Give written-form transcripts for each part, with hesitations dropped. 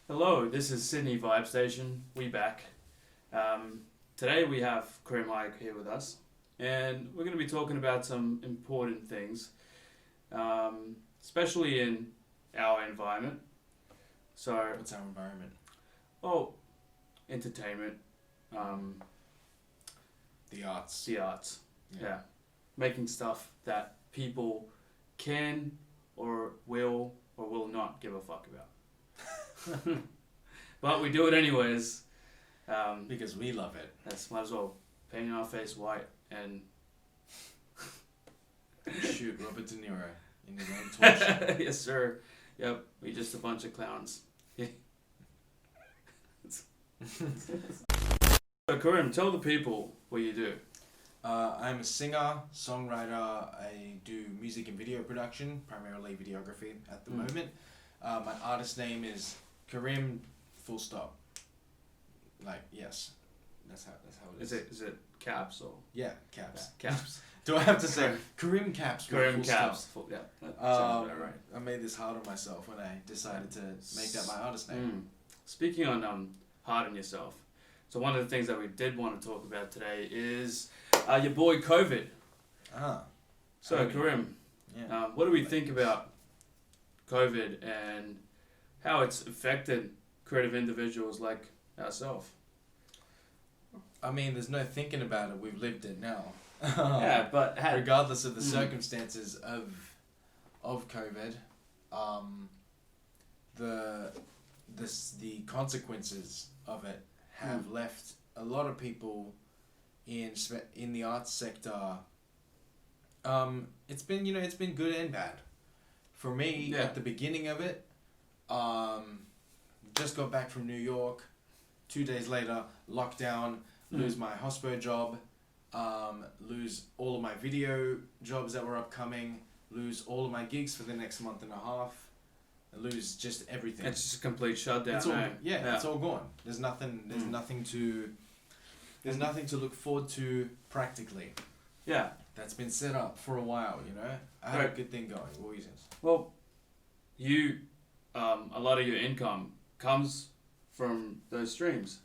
Hello, this is Sydney Vibe Station. We back. Today we have Karim Hayek here with us, and we're going to be talking about some important things, especially in our environment. So, What's our environment? oh, entertainment, um, The arts. the arts, yeah, making stuff that people can or will not give a fuck about. But we do it anyways. Because we love it. That's might as well paint our face white and Shoot Robert De Niro in his own talk show. yes sir. Yep, we just a bunch of clowns. So Karim, tell the people what you do. I'm a singer, songwriter. I do music and video production, primarily videography at the moment. My artist name is Karim. Full stop. Like yes, that's how it is. Is it caps or Yeah, caps. caps? Do I have to say Karim caps? with Karim full caps. stop? Full, yeah, that sounds about right. I made this hard on myself when I decided to make that my artist name. Speaking on hard on yourself. So one of the things that we did want to talk about today is your boy COVID. So Okay. Karim, Yeah. what do we think about COVID and how it's affected creative individuals like ourselves? I mean, there's no thinking about it. We've lived it now. Yeah, but Regardless of the circumstances of COVID, the consequences of it have left a lot of people in the arts sector. It's been good and bad. For me, Yeah. at the beginning of it, just got back from New York. 2 days later, lockdown. Lose my hospo job. Lose all of my video jobs that were upcoming. Lose all of my gigs for the next month and a half. Lose just everything. it's just a complete shutdown. It's all eh? it's all gone. There's nothing. There's nothing to. There's nothing to look forward to practically. Yeah. That's been set up for a while. I had a Right. good thing going. What were you saying? Well, you, a lot of your income comes from those streams,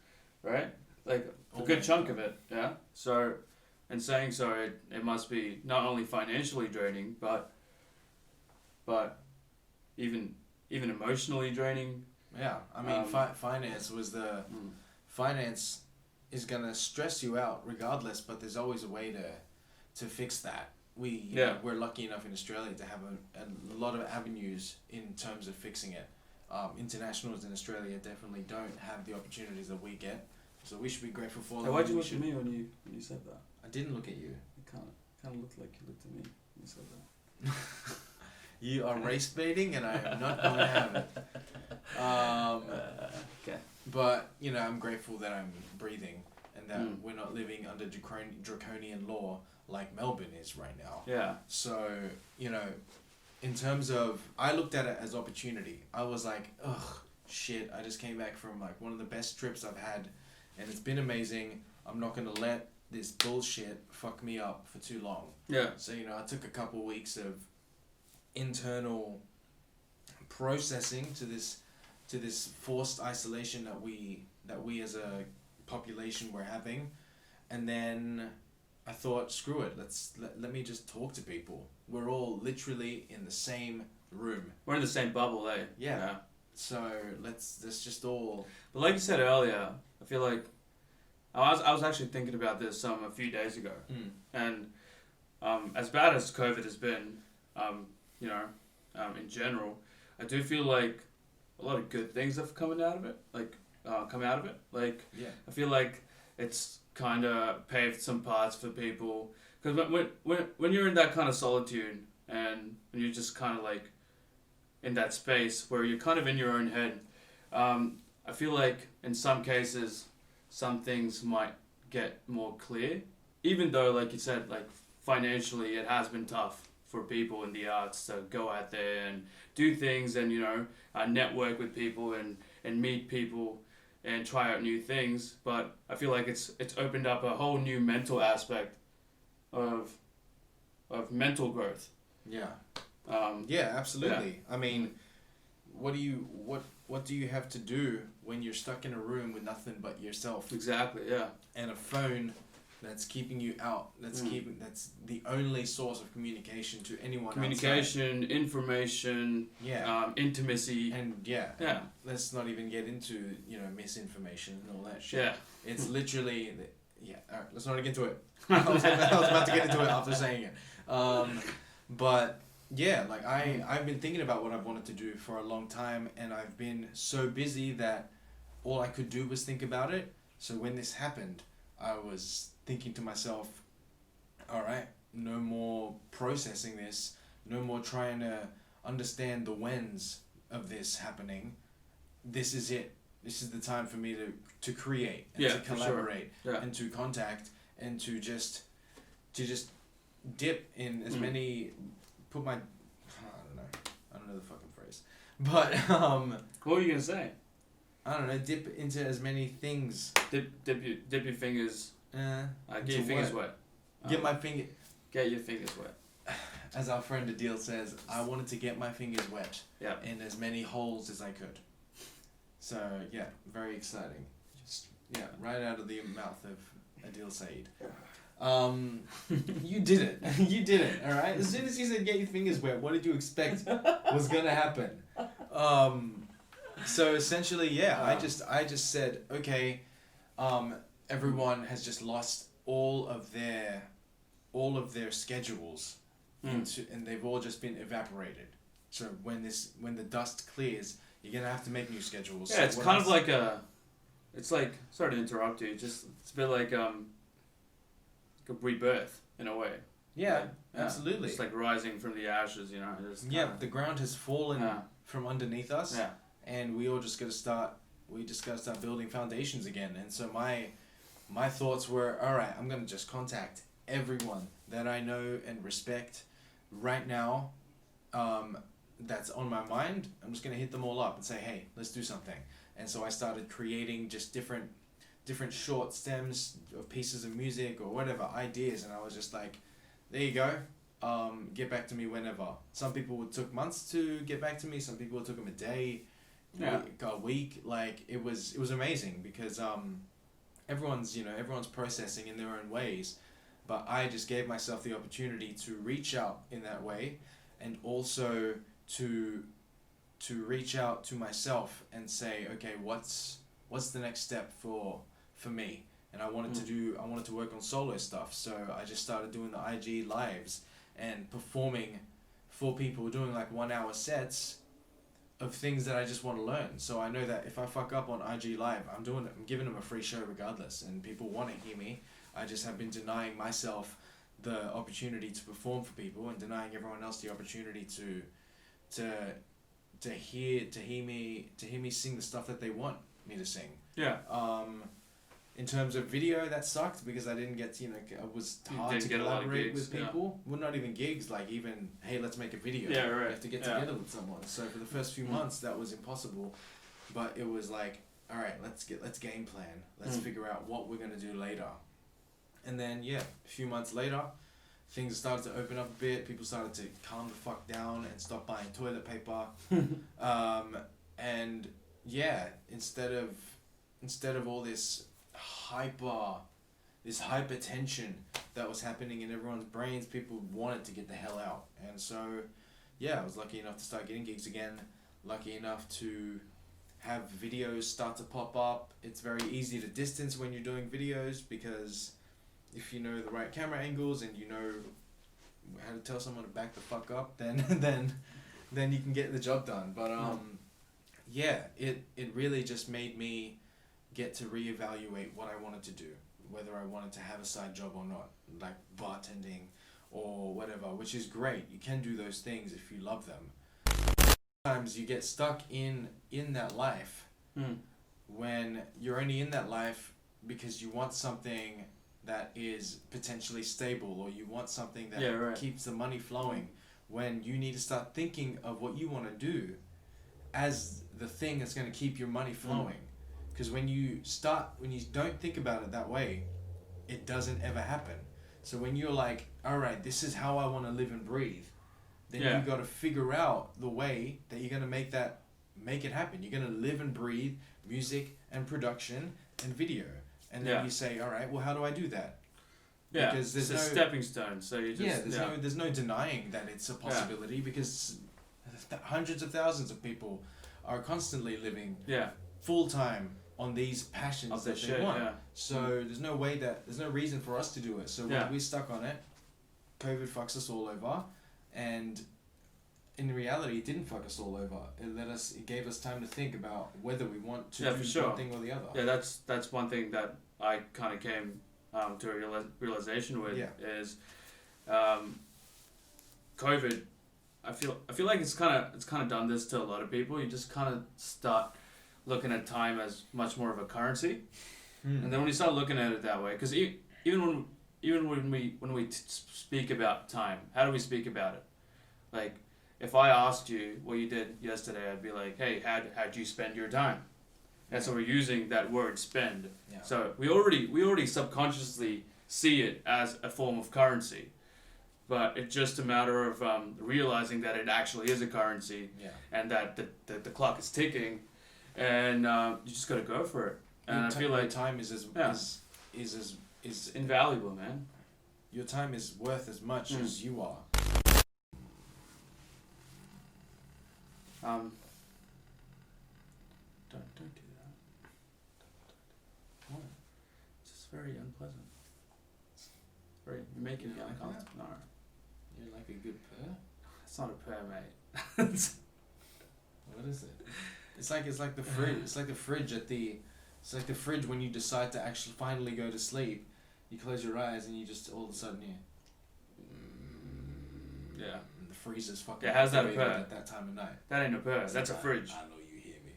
right? Like a good chunk of it, yeah. So, in saying so, it must be not only financially draining, but even emotionally draining. Yeah, I mean, Um, finance was the finance is gonna stress you out regardless, but there's always a way to fix that. We're lucky enough in Australia to have a lot of avenues in terms of fixing it. Internationals in Australia definitely don't have the opportunities that we get, so we should be grateful for So them. why'd you We look at should- me when you said that? I didn't look at you. It kind of looked like you looked at me when you said that. You are race baiting, and I am not going to have it. Okay. But I'm grateful that I'm breathing and that Mm. we're not living under draconian law like Melbourne is right now. Yeah. So in terms of, I looked at it as opportunity. I was like, ugh, shit! I just came back from like one of the best trips I've had, and it's been amazing. I'm not gonna let this bullshit fuck me up for too long. Yeah. So I took a couple weeks of internal processing to this forced isolation that we as a population were having, and then I thought, screw it, let me just talk to people. We're all literally in the same room, We're in the same bubble, eh? Yeah. so let's just all But like you said earlier, I feel like I was actually thinking about this a few days ago, and as bad as COVID has been, in general, I do feel like a lot of good things have come out of it. Like yeah I feel like it's kind of paved some paths for people, because when you're in that kind of solitude and when you're just kind of like in that space where you're kind of in your own head, I feel like in some cases some things might get more clear, even though like you said, like financially it has been tough for people in the arts to go out there and do things and network with people and meet people and try out new things. But I feel like it's opened up a whole new mental aspect of mental growth. yeah Um, yeah absolutely. I mean, what do you have to do when you're stuck in a room with nothing but yourself Exactly. Yeah. and a phone that's keeping you out, that's the only source of communication to anyone Communication, information, outside. intimacy. And Yeah. let's not even get into misinformation and all that shit. Yeah. It's literally alright, let's not get into it. I was about to get into it after saying it. But yeah, like I've been thinking about what I've wanted to do for a long time, and I've been so busy that all I could do was think about it. So when this happened, I was thinking to myself, all right, no more processing this, no more trying to understand the whens of this happening. This is it. This is the time for me to create and to collaborate and to contact and to just dip in as many, put my, I don't know the fucking phrase, but What were you gonna say? I don't know, dip into as many things. Dip your fingers. Get your fingers wet. Get my finger. Get your fingers wet. As our friend Adil says, I wanted to get my fingers wet. Yeah. In as many holes as I could. So yeah, very exciting. Just right out of the mouth of Adil Saeed. You did it. You did it. All right. As soon as you said get your fingers wet, what did you expect was gonna happen? So essentially, I just said, okay, everyone has just lost all of their schedules and they've all just been evaporated. So when the dust clears, you're gonna have to make new schedules. Yeah, so it's kind of like it's like, sorry to interrupt you, it's a bit like a rebirth in a way. Yeah, absolutely. It's like rising from the ashes, Just the ground has fallen from underneath us. Yeah. And we all just gotta start building foundations again. And so my thoughts were, all right, I'm gonna just contact everyone that I know and respect right now, that's on my mind. I'm just gonna hit them all up and say, hey, let's do something. And so I started creating just different short stems of pieces of music or whatever ideas, and I was just like, there you go. Get back to me whenever. Some people it took months to get back to me. Some people it took them a day, a week. Like it was amazing because everyone's processing in their own ways, but I just gave myself the opportunity to reach out in that way, and also to reach out to myself and say, okay, what's the next step for me? And I wanted to work on solo stuff, so I just started doing the IG lives and performing for people, doing like 1 hour sets of things that I just want to learn. So I know that if I fuck up on IG live, I'm giving them a free show regardless, and people want to hear me. I just have been denying myself the opportunity to perform for people and denying everyone else the opportunity to hear me sing the stuff that they want me to sing. Yeah. In terms of video, that sucked because I didn't get it was hard to collaborate with people. Well, not even gigs, like even, hey, let's make a video. Yeah, right. You have to get together with someone. So for the first few months, that was impossible. But it was like, all right, let's game plan. Let's figure out what we're gonna do later. And then a few months later, things started to open up a bit. People started to calm the fuck down and stop buying toilet paper. And instead of all this hyper tension that was happening in everyone's brains, people wanted to get the hell out. And so I was lucky enough to start getting gigs again, lucky enough to have videos start to pop up. It's very easy to distance when you're doing videos because if you know the right camera angles and you know how to tell someone to back the fuck up, then you can get the job done. But it really just made me get to reevaluate what I wanted to do, whether I wanted to have a side job or not, like bartending or whatever, which is great. You can do those things if you love them. Sometimes you get stuck in that life when you're only in that life because you want something that is potentially stable, or you want something that keeps the money flowing, when you need to start thinking of what you want to do as the thing that's going to keep your money flowing. Because when you don't think about it that way, it doesn't ever happen. So when you're like, all right, this is how I want to live and breathe, then you got to figure out the way that you're going to make that make it happen. You're gonna live and breathe music and production and video, and then Yeah. you say, all right, well, how do I do that? Yeah, Because there's it's a no stepping stone. So you just there's no denying that it's a possibility because hundreds of thousands of people are constantly living full time on these passions of that the they shit. want. Yeah. So there's no reason for us to do it. So when we're stuck on it, COVID fucks us all over, and in reality, it didn't fuck us all over. It gave us time to think about whether we want to do one thing or the other. Yeah, that's one thing that I kind of came to a realization with is COVID. I feel like it's kind of done this to a lot of people. You just kind of start looking at time as much more of a currency, and then when you start looking at it that way, because even when we speak about time, how do we speak about it? Like, if I asked you what you did yesterday, I'd be like, hey, how'd you spend your time? And so we're using that word spend. Yeah. So we already subconsciously see it as a form of currency, but it's just a matter of realizing that it actually is a currency, and that the clock is ticking, and you just gotta go for it. And I feel like time is invaluable, man. Your time is worth as much as you are. Don't do that. What? It's just very unpleasant. You're making me uncomfortable. No, You're like a good purr. it's not a purr, mate. What is it? It's like the fridge. It's like the fridge It's like the fridge when you decide to actually finally go to sleep. You close your eyes and you just all of a sudden Yeah. The freezer's fucking. Yeah, how's that a activated purr? at that time of night? That ain't a purr. That's a fridge. I know you hear me.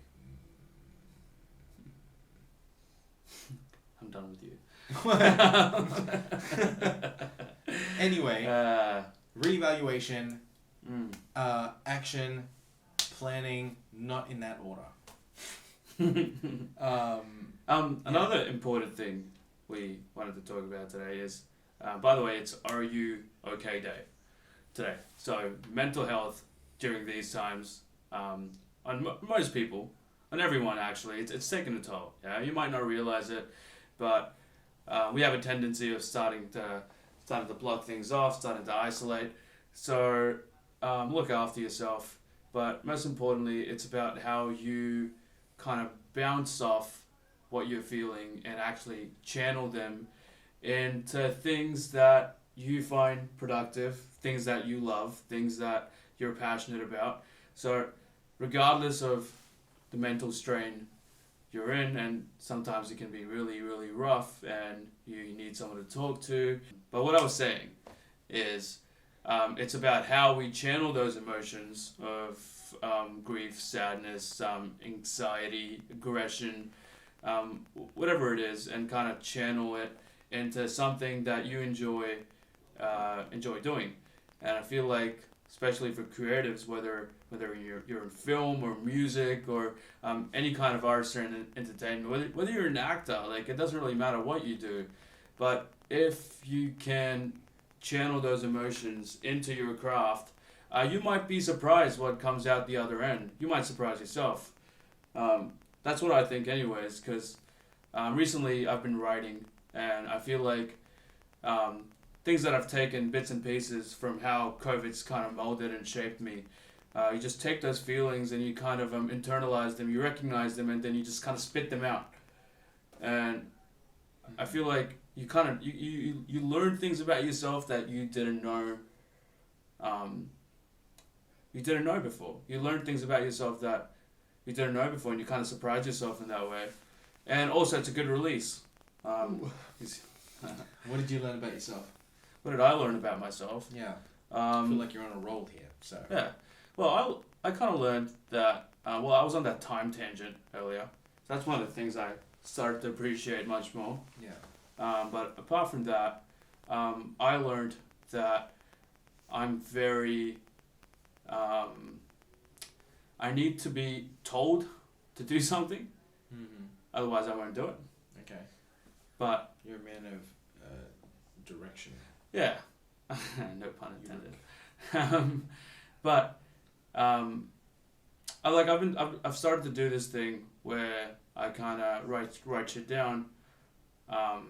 I'm done with you. Anyway, reevaluation, action, planning, not in that order. Another important thing we wanted to talk about today is, by the way, it's Are You OK Day today. So mental health during these times, on most people, on everyone actually, it's taken a toll. Yeah, you might not realize it, but we have a tendency of starting to block things off, starting to isolate. So look after yourself, but most importantly, it's about how you kind of bounce off what you're feeling and actually channel them into things that you find productive, things that you love, things that you're passionate about. So regardless of the mental strain you're in, and sometimes it can be really, really rough and you need someone to talk to. But what I was saying is it's about how we channel those emotions of grief, sadness, anxiety, aggression, whatever it is, and kind of channel it into something that you enjoy doing. And I feel like, especially for creatives, whether you're in film or music or any kind of arts or entertainment, whether you're an actor, like, it doesn't really matter what you do, but if you can channel those emotions into your craft, you might be surprised what comes out the other end. You might surprise yourself. That's what I think anyways, because recently I've been writing, and I feel like things that I've taken bits and pieces from how COVID's kind of molded and shaped me. You just take those feelings and you kind of internalize them, you recognize them, and then you just kind of spit them out. And I feel like you kind of you learn things about yourself that you didn't know. You didn't know before. You learn things about yourself that you didn't know before, and you kind of surprise yourself in that way. And also, it's a good release. What did you learn about yourself? What did I learn about myself? Yeah. I feel like you're on a roll here. So. Yeah. Well, I kind of learned that. I was on that time tangent earlier. So that's one of the things I started to appreciate much more. Yeah. But apart from that, I learned that I'm very. I need to be told to do something. Mm-hmm. Otherwise, I won't do it. Okay. But you're a man of direction. Yeah. No pun intended. I've started to do this thing where I kind of write shit down, um,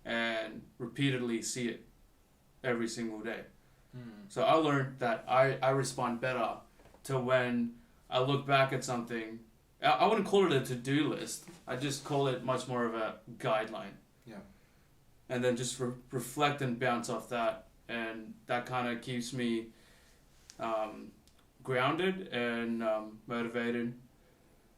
and repeatedly see it every single day. So I learned that I respond better to when I look back at something. I wouldn't call it a to-do list. I just call it much more of a guideline. Yeah. And then just reflect and bounce off that, and that kind of keeps me grounded and motivated.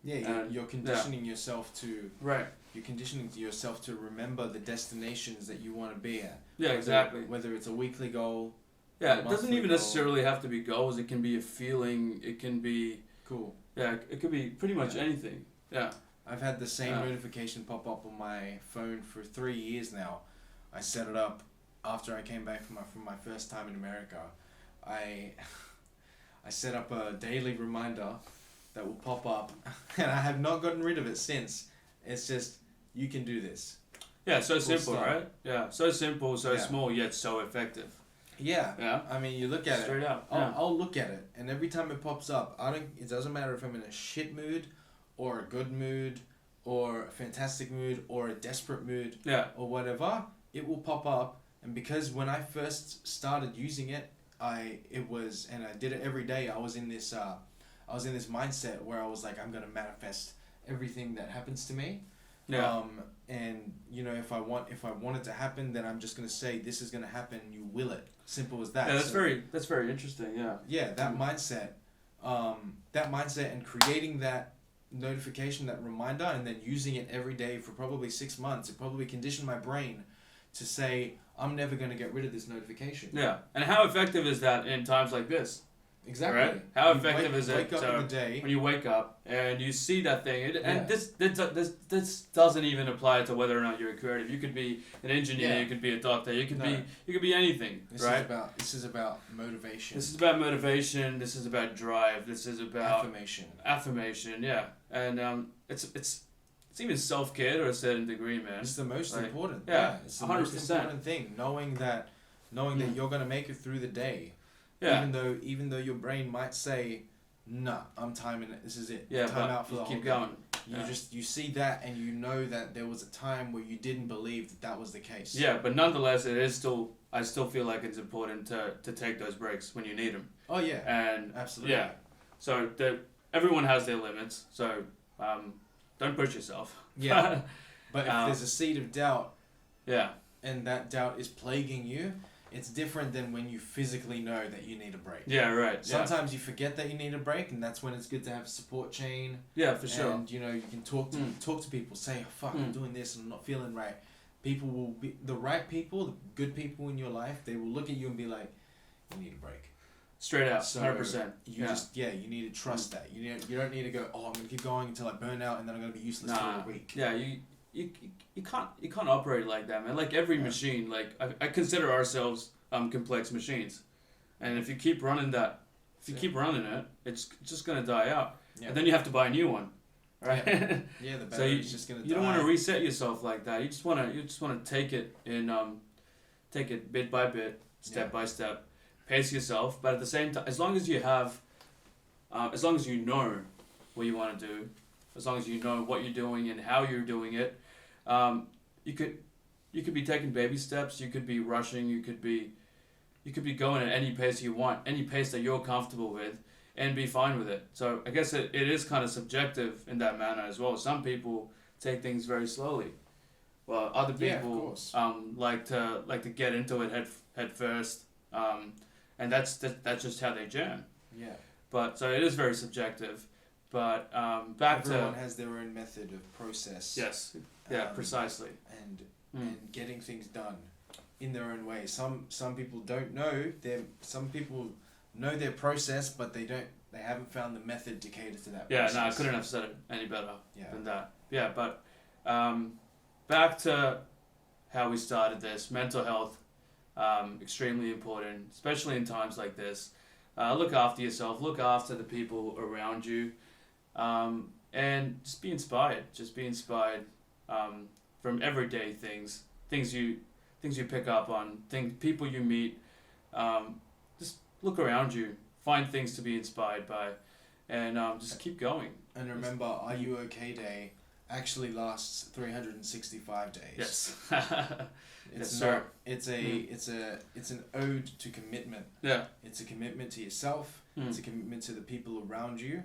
Yeah, you're conditioning yourself to. Right. You're conditioning yourself to remember the destinations that you want to be at. Yeah, exactly. Whether it's a weekly goal. Yeah, it doesn't monthly even goal. necessarily have to be goals. It can be a feeling. It can be. Cool. Yeah, it could be pretty much anything. Yeah. I've had the same Yeah. notification pop up on my phone for 3 years now. I set it up after I came back from my first time in America. I set up a daily reminder that will pop up, and I have not gotten rid of it since. It's just, you can do this. Yeah, so Full simple, stop. right? Yeah, so simple, so Yeah. small, yet so effective. Yeah. Yeah. I mean, you look at Straight it. up. I'll, Yeah. I'll look at it, and every time it pops up, it doesn't matter if I'm in a shit mood, or a good mood, or a fantastic mood, or a desperate mood, Yeah. or whatever. It will pop up, and because when I first started using it, and I did it every day. I was in this mindset where I was like, I'm gonna manifest everything that happens to me. Yeah. And you know, if I want it to happen, then I'm just gonna say this is gonna happen. You will it. Simple as that. Yeah, that's So, very interesting. Yeah. Yeah, that mindset, and creating that notification, that reminder, and then using it every day for probably 6 months, it probably conditioned my brain to say, I'm never going to get rid of this notification. Yeah. And how effective is that in times like this? Exactly. Right? How You effective is it Wake up to- in the day. When you wake up and you see that thing, and Yeah. this doesn't even apply to whether or not you're a creative. You could be an engineer, Yeah. you could be a doctor, you could No. be anything, This right? This is about motivation. This is about motivation. This is about drive. This is about affirmation. Yeah, and it's even self care to a certain degree, man. It's the most Like, important. yeah, It's the most 100%. important thing. Knowing that Mm. you're gonna make it through the day. Yeah, Even though your brain might say, nah, I'm timing it. This is it. yeah, Time but out for you the keep whole going. day. You see that, and you know that there was a time where you didn't believe that was the case. Yeah, but nonetheless, I still feel like it's important to take those breaks when you need them. Oh yeah. And Absolutely. yeah, so everyone has their limits. So don't push yourself. Yeah. But if Um, there's a seed of doubt, Yeah, and that doubt is plaguing you, it's different than when you physically know that you need a break. yeah, right. Yeah, Sometimes you forget that you need a break, and that's when it's good to have a support chain. yeah, for sure. And you know, you can talk to people, say, oh, "Fuck, I'm doing this, and I'm not feeling right." People will be the right people, the good people in your life. They will look at you and be like, "You need a break." Straight out, So, 100%. You you need to trust that. You don't need to go, "Oh, I'm gonna keep going until I burn out, and then I'm gonna be useless for a week." Yeah, you can't operate like that, man. Like every machine, like I consider ourselves complex machines, and if you keep running it, it's just gonna die out, Yeah. and then you have to buy a new one, right? Yeah, the So battery's just gonna die. you don't want to reset yourself like that. You just want to take it bit by bit, step by step, pace yourself. But at the same time, as long as you know what you want to do, as long as you know what you're doing and how you're doing it, you could be taking baby steps. You could be rushing. You could be going at any pace you want, any pace that you're comfortable with, and be fine with it. So I guess it is kind of subjective in that manner as well. Some people take things very slowly, while other Yeah, of people course. like to get into it head first, and that's just how they jam. Yeah. But so it is very subjective. But back Everyone to has their own method of process. yes, yeah, um, precisely. and getting things done in their own way. Some people don't know some people know their process, but they haven't found the method to cater to that Yeah, process. no, I couldn't have said it any better Yeah. than that. Yeah, but back to how we started this, mental health, extremely important, especially in times like this. Look after yourself, look after the people around you, and just be inspired. Just be inspired from everyday things you pick up on, people you meet. Just look around you, find things to be inspired by, and just keep going. And remember, Are You OK Day actually lasts 365 days. Yes. It's Yes, not. sir. It's an ode to commitment. Yeah. It's a commitment to yourself. Mm. It's a commitment to the people around you.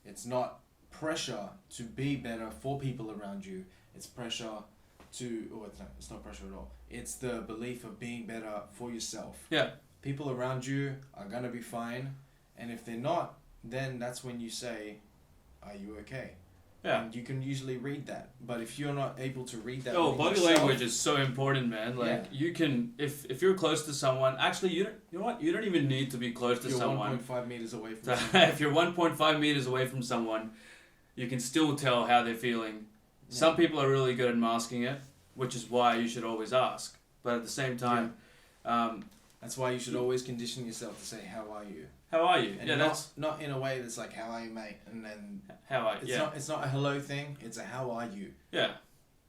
It's not pressure to be better for people around you. It's pressure to. Oh, it's not pressure at all. It's the belief of being better for yourself. Yeah. People around you are gonna be fine, and if they're not, then that's when you say, "Are you okay?" Yeah. And you can usually read that. But if you're not able to read that, Oh, within body yourself- language is so important, man. Like Yeah. you can, if you're close to someone, actually you know what, you don't even need to be close to If you're someone. 1.5 meters away from someone. If you're 1.5 meters away from someone, you can still tell how they're feeling. Yeah. Some people are really good at masking it, which is why you should always ask. But at the same time, That's why you should always condition yourself to say, "How are you?" how are you? And Yeah, that's not in a way that's like, "How are you, mate?" And then how are you? Yeah. it's not a hello thing. It's a "How are you?" Yeah.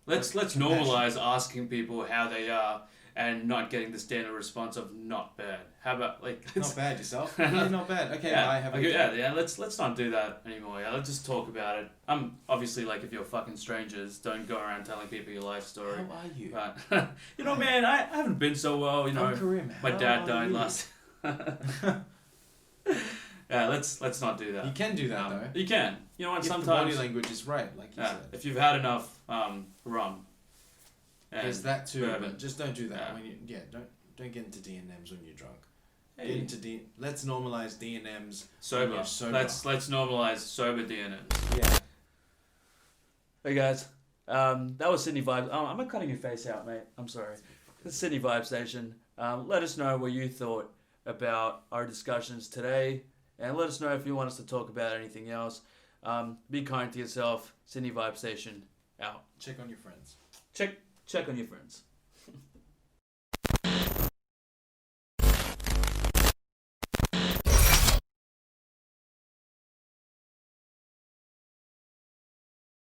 Let's compassion. normalize asking people how they are and not getting the standard response of not bad. How about like Not bad yourself. Yeah, not bad. Okay, bye. Have a okay, good day. yeah. Let's not do that anymore. Yeah, let's just talk about it. Obviously like if you're fucking strangers, don't go around telling people your life story. How are you? But you know, man, I haven't been so well. You know, I'm Karim. my How dad are died you? last. Yeah, let's not do that. You can do that though. You can. You know what? If the Sometimes body language is right, like you yeah, said. if you've had enough rum. And There's that too, bourbon. but just don't do that Yeah. when you don't get into D&Ms when you're drunk. Hey. Get into let's normalize D&Ms Sober. when you're sober. Let's normalize sober DNA. Yeah. Hey guys, that was Sydney Vibes. I'm not cutting your face out, mate. I'm sorry. It's Sydney Vibe Station. Let us know what you thought about our discussions today, and let us know if you want us to talk about anything else. Be kind to yourself. Sydney Vibe Station out. Check on your friends. Check on your friends.